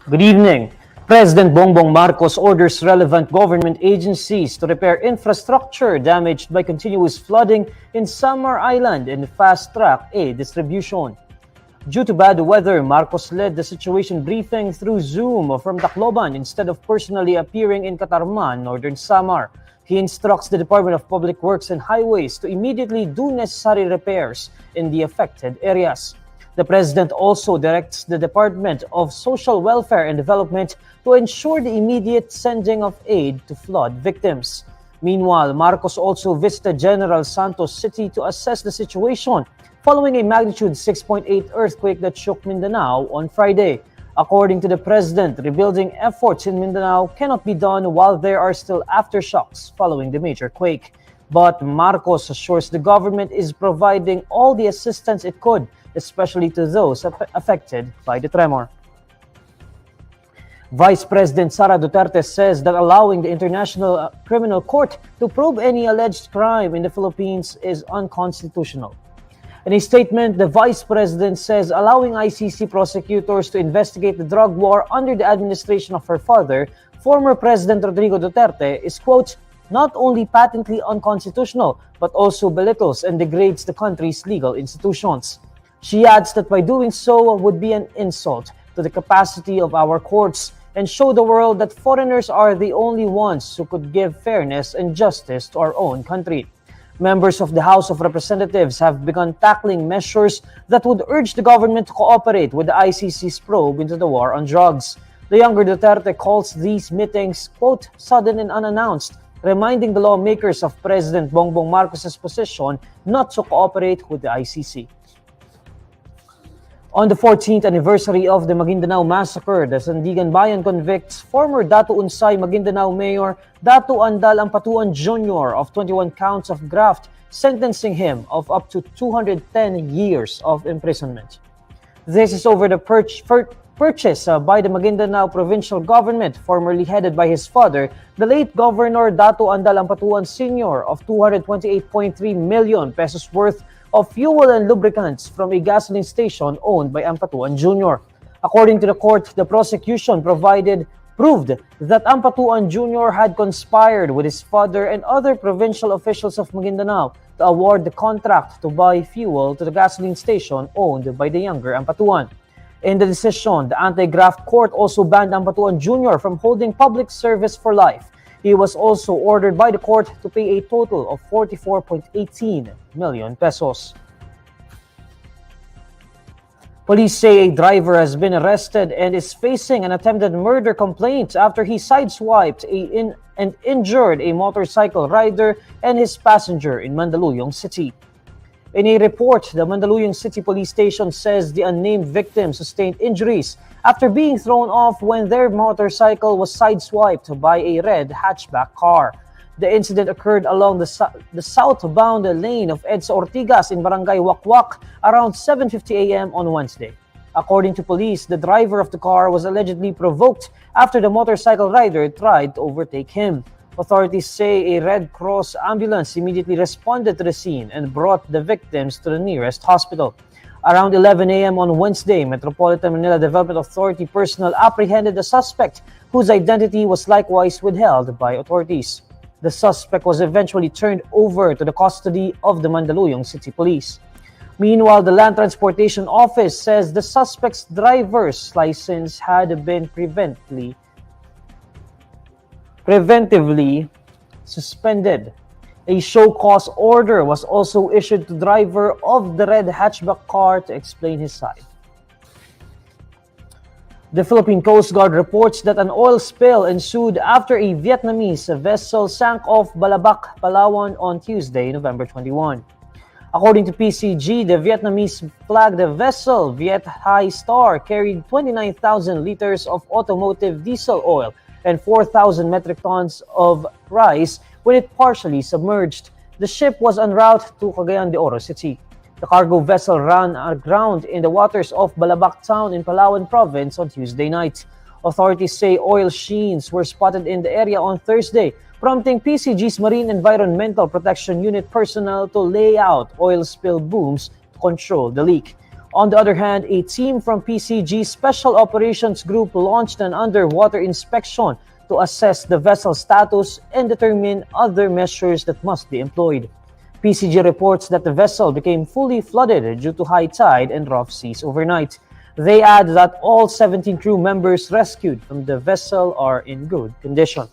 Good evening. President Bongbong Marcos orders relevant government agencies to repair infrastructure damaged by continuous flooding in Samar Island and fast-track aid distribution. Due to bad weather, Marcos led the situation briefing through Zoom from Tacloban instead of personally appearing in Catarman, Northern Samar. He instructs the Department of Public Works and Highways to immediately do necessary repairs in the affected areas. The President also directs the Department of Social Welfare and Development to ensure the immediate sending of aid to flood victims. Meanwhile, Marcos also visited General Santos City to assess the situation following a magnitude 6.8 earthquake that shook Mindanao on Friday. According to the President, rebuilding efforts in Mindanao cannot be done while there are still aftershocks following the major quake. But Marcos assures the government is providing all the assistance it could, especially to those affected by the tremor. Vice President Sara Duterte says that allowing the International Criminal Court to probe any alleged crime in the Philippines is unconstitutional. In a statement, the Vice President says allowing ICC prosecutors to investigate the drug war under the administration of her father, former President Rodrigo Duterte, is, quote, not only patently unconstitutional, but also belittles and degrades the country's legal institutions. She adds that by doing so would be an insult to the capacity of our courts and show the world that foreigners are the only ones who could give fairness and justice to our own country. Members of the House of Representatives have begun tackling measures that would urge the government to cooperate with the ICC's probe into the war on drugs. The younger Duterte calls these meetings, quote, sudden and unannounced, reminding the lawmakers of President Bongbong Marcos' position not to cooperate with the ICC. On the 14th anniversary of the Maguindanao Massacre, the Sandigan Bayan convicts former Datu Unsay Maguindanao Mayor Datu Andal Ampatuan Jr. of 21 counts of graft, sentencing him of up to 210 years of imprisonment. This is over the purchase by the Maguindanao provincial government, formerly headed by his father, the late Governor Datu Andal Ampatuan Sr. of 228.3 million pesos worth of fuel and lubricants from a gasoline station owned by Ampatuan Jr. According to the court, the prosecution proved that Ampatuan Jr. had conspired with his father and other provincial officials of Maguindanao to award the contract to buy fuel to the gasoline station owned by the younger Ampatuan. In the decision, the anti-graft court also banned Ampatuan Jr. from holding public service for life. He was also ordered by the court to pay a total of 44.18 million pesos. Police say a driver has been arrested and is facing an attempted murder complaint after he sideswiped and injured a motorcycle rider and his passenger in Mandaluyong City. In a report, the Mandaluyong City Police Station says the unnamed victim sustained injuries after being thrown off when their motorcycle was sideswiped by a red hatchback car. The incident occurred along the southbound lane of Edsa Ortigas in Barangay Wakwak around 7:50 a.m. on Wednesday. According to police, the driver of the car was allegedly provoked after the motorcycle rider tried to overtake him. Authorities say a Red Cross ambulance immediately responded to the scene and brought the victims to the nearest hospital. Around 11 a.m. on Wednesday, Metropolitan Manila Development Authority personnel apprehended the suspect, whose identity was likewise withheld by authorities. The suspect was eventually turned over to the custody of the Mandaluyong City Police. Meanwhile, the Land Transportation Office says the suspect's driver's license had been preventively suspended. A show-cause order was also issued to the driver of the red hatchback car to explain his side. The Philippine Coast Guard reports that an oil spill ensued after a Vietnamese vessel sank off Balabac, Palawan on Tuesday, November 21. According to PCG, the Vietnamese-flagged vessel Viet Hai Star carried 29,000 liters of automotive diesel oil and 4,000 metric tons of rice when it partially submerged. The ship was en route to Cagayan de Oro City. The cargo vessel ran aground in the waters of Balabac town in Palawan province on Tuesday night. Authorities say oil sheens were spotted in the area on Thursday, prompting PCG's Marine Environmental Protection Unit personnel to lay out oil spill booms to control the leak. On the other hand, a team from PCG Special Operations Group launched an underwater inspection to assess the vessel status and determine other measures that must be employed. PCG reports that the vessel became fully flooded due to high tide and rough seas overnight. They add that all 17 crew members rescued from the vessel are in good condition.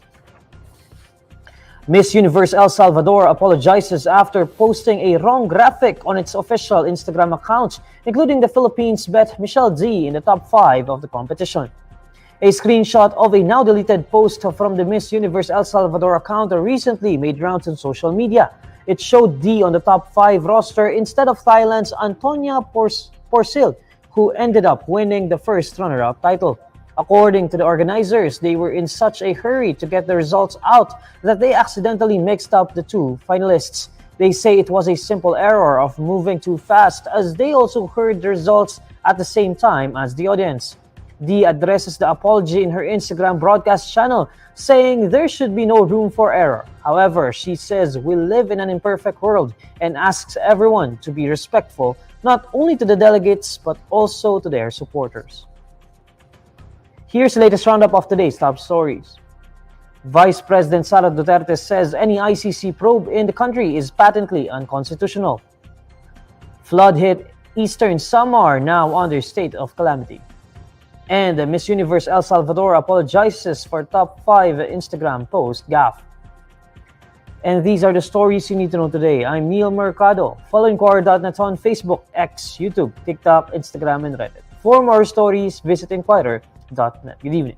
Miss Universe El Salvador apologizes after posting a wrong graphic on its official Instagram account, including the Philippines' Bet Michelle D in the top 5 of the competition. A screenshot of a now-deleted post from the Miss Universe El Salvador account recently made rounds on social media. It showed D on the top 5 roster instead of Thailand's Antonia Porcil, who ended up winning the first runner-up title. According to the organizers, they were in such a hurry to get the results out that they accidentally mixed up the two finalists. They say it was a simple error of moving too fast, as they also heard the results at the same time as the audience. Dee addresses the apology in her Instagram broadcast channel, saying there should be no room for error. However, she says we live in an imperfect world and asks everyone to be respectful, not only to the delegates but also to their supporters. Here's the latest roundup of today's top stories. Vice President Sara Duterte says any ICC probe in the country is patently unconstitutional. Flood hit Eastern Samar, now under state of calamity. And Miss Universe El Salvador apologizes for top 5 Instagram post gaffe. And these are the stories you need to know today. I'm Neil Mercado. Follow INQUIRER.net on Facebook, X, YouTube, TikTok, Instagram, and Reddit. For more stories, visit INQUIRER.net. Good evening.